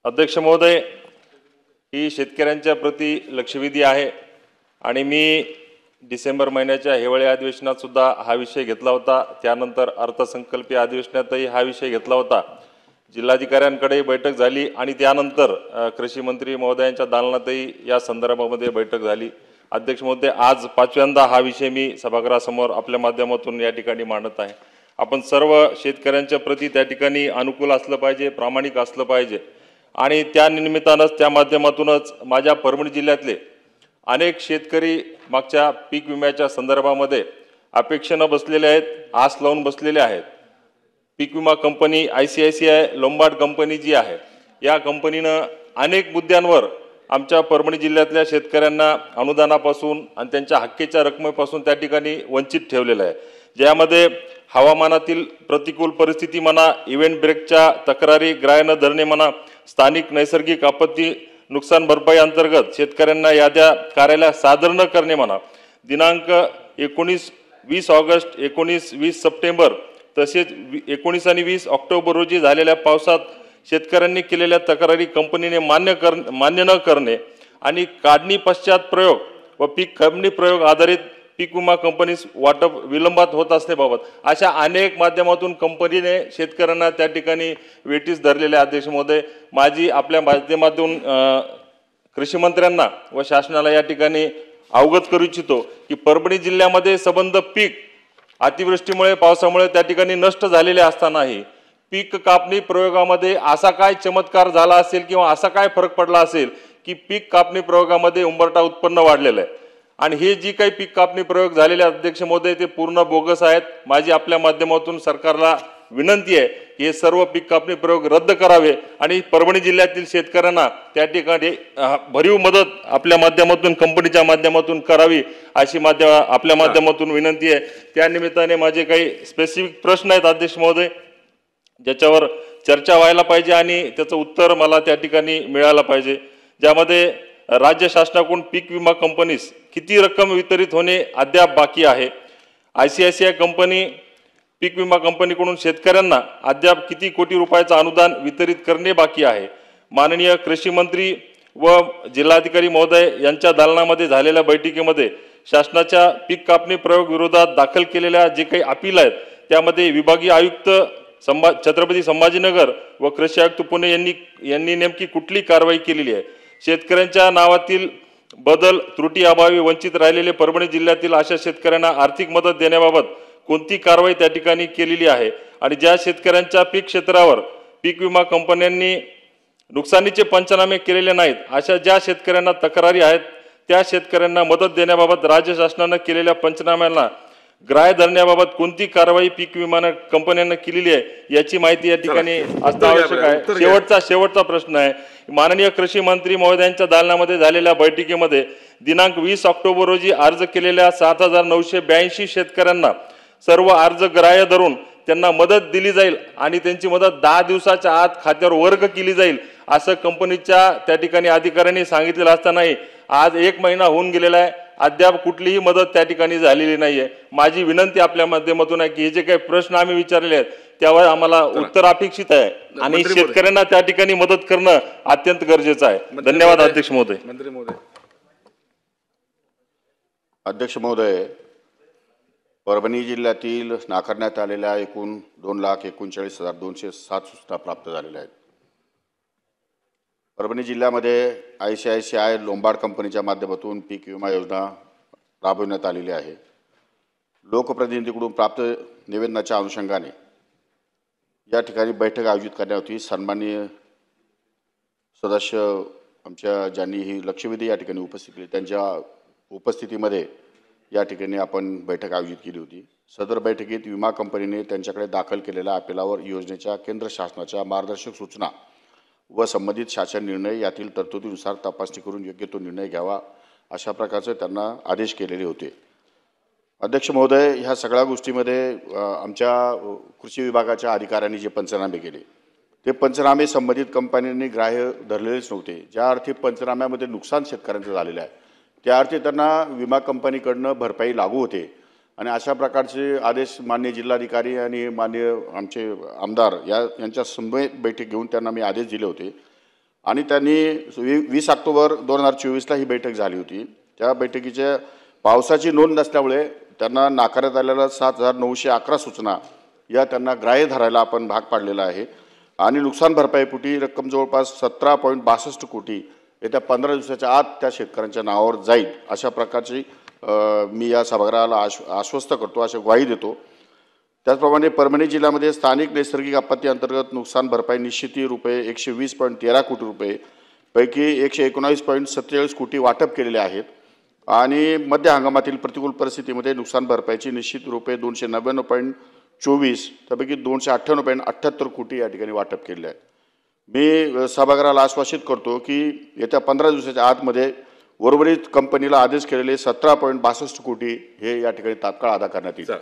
अध्यक्ष महोदय, ही शेतकऱ्यांच्या प्रति लक्षवेधी आहे आणि मी डिसेंबर महिन्याच्या हिवाळी अधिवेशनात सुद्धा हा विषय घेतला होता। त्यानंतर अर्थसंकल्पीय अधिवेशनातही हा विषय घेतला होता। जिल्हाधिकाऱ्यांकडे बैठक झाली आणि त्यानंतर कृषी मंत्री महोदयांच्या दालनातही या संदर्भामध्ये बैठक झाली। अध्यक्ष महोदय, आज पाचव्यांदा हा विषय मी सभागृहासमोर आपल्या माध्यमातून या ठिकाणी मांडत आहे। आपण सर्व शेतकऱ्यांच्या प्रति त्या ठिकाणी अनुकूल असलं पाहिजे, प्रामाणिक असलं पाहिजे आणि त्या निमित्तानंच त्या माध्यमातूनच माझ्या परभणी जिल्ह्यातले अनेक शेतकरी मागच्या पीक विम्याच्या संदर्भामध्ये अपेक्षेने बसलेले आहेत, आस लावून बसलेले आहेत। पीक विमा कंपनी ICICI लोंबार्ड कंपनी जी आहे, या कंपनीनं अनेक मुद्द्यांवर आमच्या परभणी जिल्ह्यातल्या शेतकऱ्यांना अनुदानापासून आणि त्यांच्या हक्कीच्या रकमेपासून त्या ठिकाणी वंचित ठेवलेलं आहे। ज्यामध्ये हवामानातील प्रतिकूल परिस्थिती म्हणा, इव्हेंट ब्रेकच्या तक्रारी ग्राह्य न धरणे म्हणा, स्थानिक नैसर्गिक आपत्ती नुकसान भरपाई अंतर्गत शेतकऱ्यांना याद्या कार्यालयात सादर न करणे म्हणा, दिनांक 20 ऑगस्ट 20 सप्टेंबर तसेच 19 आणि 20 ऑक्टोबर रोजी झालेल्या पावसात शेतकऱ्यांनी केलेल्या तक्रारी कंपनीने मान्य न करणे आणि काढणी पश्चात प्रयोग व पीक काढणी प्रयोग आधारित पीक विमा कंपनीस वाटप विलंबात होत असण्याबाबत अशा अनेक माध्यमातून कंपनीने शेतकऱ्यांना त्या ठिकाणी वेटीस धरलेले। अध्यक्ष महोदय, माझी आपल्या माध्यमातून कृषी मंत्र्यांना व शासनाला या ठिकाणी अवगत करू इच्छितो की परभणी जिल्ह्यामध्ये संबंध पीक अतिवृष्टीमुळे पावसामुळे त्या ठिकाणी नष्ट झालेले असतानाही पीक कापणी प्रयोगामध्ये असा काय चमत्कार झाला असेल किंवा असा काय फरक पडला असेल की पीक कापणी प्रयोगामध्ये उंबरठा उत्पन्न वाढलेलं आहे आणि हे जी काही पीक कापणी प्रयोग झालेले अध्यक्ष महोदय ते पूर्ण बोगस आहेत। माझी आपल्या माध्यमातून सरकारला विनंती आहे की हे सर्व पीक कापणी प्रयोग रद्द करावे आणि परभणी जिल्ह्यातील शेतकऱ्यांना त्या ठिकाणी भरीव मदत आपल्या माध्यमातून कंपनीच्या माध्यमातून करावी अशी आपल्या माध्यमातून विनंती आहे। त्या निमित्ताने माझे काही स्पेसिफिक प्रश्न आहेत अध्यक्ष महोदय, ज्याच्यावर चर्चा व्हायला पाहिजे आणि त्याचं उत्तर मला त्या ठिकाणी मिळालं पाहिजे। ज्यामध्ये राज्य शासनाकडून पीक विमा कंपनीस किती रक्कम वितरित होणे अद्याप बाकी आहे? ICICI कंपनी पीक विमा कंपनीकडून शेतकऱ्यांना अद्याप किती कोटी रुपयाचं अनुदान वितरित करणे बाकी आहे? माननीय कृषी मंत्री व जिल्हाधिकारी महोदय यांच्या दालनामध्ये झालेल्या बैठकीमध्ये शासनाच्या पीक कापणी प्रयोग विरोधात दाखल केलेल्या जे काही अपील आहेत त्यामध्ये विभागीय आयुक्त छत्रपती संभाजीनगर व कृषी आयुक्त पुणे यांनी नेमकी कुठली कारवाई केलेली आहे? शेतकऱ्यांच्या नावातील बदल त्रुटी अभावी वंचित राहिलेले परभणी जिल्ह्यातील अशा शेतकऱ्यांना आर्थिक मदत देण्याबाबत कोणती कारवाई त्या ठिकाणी केलेली आहे? आणि ज्या शेतकऱ्यांच्या पीक क्षेत्रावर पीक विमा कंपन्यांनी नुकसानीचे पंचनामे केलेले नाहीत अशा ज्या शेतकऱ्यांना तक्रारी आहेत त्या शेतकऱ्यांना मदत देण्याबाबत राज्य शासनाने केलेल्या पंचनाम्यांना ग्राह्य धरण्याबाबत कोणती कारवाई पीक विमा कंपन्यांना केलेली आहे याची माहिती या ठिकाणी असणं आवश्यक आहे। शेवटचा प्रश्न आहे, माननीय कृषी मंत्री महोदयांच्या दालनामध्ये झालेल्या बैठकीमध्ये दिनांक 20 ऑक्टोबर रोजी अर्ज केलेल्या 7982 शेतकऱ्यांना सर्व अर्ज ग्राह्य धरून त्यांना मदत दिली जाईल आणि त्यांची मदत 10 दिवसाच्या आत खात्यावर वर्ग केली जाईल असं कंपनीच्या त्या ठिकाणी अधिकाऱ्यांनी सांगितलेलं असतानाही आज 1 महिना होऊन गेलेला आहे, अद्याप कुठलीही मदत त्या ठिकाणी झालेली नाहीये। माझी विनंती आपल्या माध्यमातून आहे की हे जे काही प्रश्न आम्ही विचारले आहेत त्यावर आम्हाला उत्तर अपेक्षित आहे आणि शेतकऱ्यांना त्या ठिकाणी मदत करणं अत्यंत गरजेचं आहे। धन्यवाद अध्यक्ष महोदय। मंत्री महोदय। अध्यक्ष महोदय, परभणी जिल्ह्यातील नाकारण्यात आलेल्या एकूण 2,39,207 सूचना प्राप्त झालेल्या आहेत। परभणी जिल्ह्यामध्ये ICICI लोंबार्ड कंपनीच्या माध्यमातून पीक विमा योजना राबविण्यात आलेली आहे। लोकप्रतिनिधीकडून प्राप्त निवेदनाच्या अनुषंगाने या ठिकाणी बैठक आयोजित करण्यात होती। सन्माननीय सदस्य आमच्या ज्यांनी ही लक्षवेधी या ठिकाणी उपस्थित केली त्यांच्या उपस्थितीमध्ये या ठिकाणी आपण बैठक आयोजित केली होती। सदर बैठकीत विमा कंपनीने त्यांच्याकडे दाखल केलेल्या अपिलावर योजनेच्या केंद्र शासनाच्या मार्गदर्शक सूचना व संबंधित शासन निर्णय यातील तरतुदीनुसार तपासणी करून योग्य तो निर्णय घ्यावा अशा प्रकारचे त्यांना आदेश केलेले होते। अध्यक्ष महोदय, ह्या सगळ्या गोष्टीमध्ये आमच्या कृषी विभागाच्या अधिकाऱ्यांनी जे पंचनामे केले ते पंचनामे संबंधित कंपन्यांनी ग्राह्य धरलेलेच नव्हते। ज्या अर्थी पंचनाम्यामध्ये नुकसान शेतकऱ्यांचं झालेलं आहे त्या अर्थी त्यांना विमा कंपनीकडनं भरपाई लागू होते आणि अशा प्रकारचे आदेश माननीय जिल्हाधिकारी आणि माननीय आमचे आमदार यांच्या समवेत बैठक घेऊन त्यांना मी आदेश दिले होते। आणि त्यांनी 20 ऑक्टोबर 2024ला ही बैठक झाली होती. त्या बैठकीच्या पावसाची नोंद नसल्यामुळे त्यांना नाकारण्यात आलेल्या 7,911 सूचना या त्यांना ग्राह्य धरायला आपण भाग पाडलेला आहे. आणि नुकसान भरपाईपोटी रक्कम जवळपास 17.62 कोटी येत्या 15 दिवसाच्या आत त्या शेतकऱ्यांच्या नावावर जाईल अशा प्रकारची मी या सभागृहाला आश्वस्त करतो, अशी ग्वाही देतो. त्याचप्रमाणे परभणी जिल्ह्यामध्ये स्थानिक नैसर्गिक आपत्ती अंतर्गत नुकसान भरपाई निश्चिती रुपये 120.13 कोटी रुपये पैकी 119.47 कोटी वाटप केलेले आहेत. आणि मध्य हंगामातील प्रतिकूल परिस्थितीमध्ये नुकसान भरपाईची निश्चित रुपये 299.24 त्यापैकी 258.78 कोटी या ठिकाणी वाटप केले आहे. मी सभागृहाला आश्वासित करतो की येत्या 15 दिवसाच्या आतमध्ये उर्वरित कंपनीला आदेश केलेले 17.62 कोटी हे या ठिकाणी तात्काळ अदा करण्यात येईल.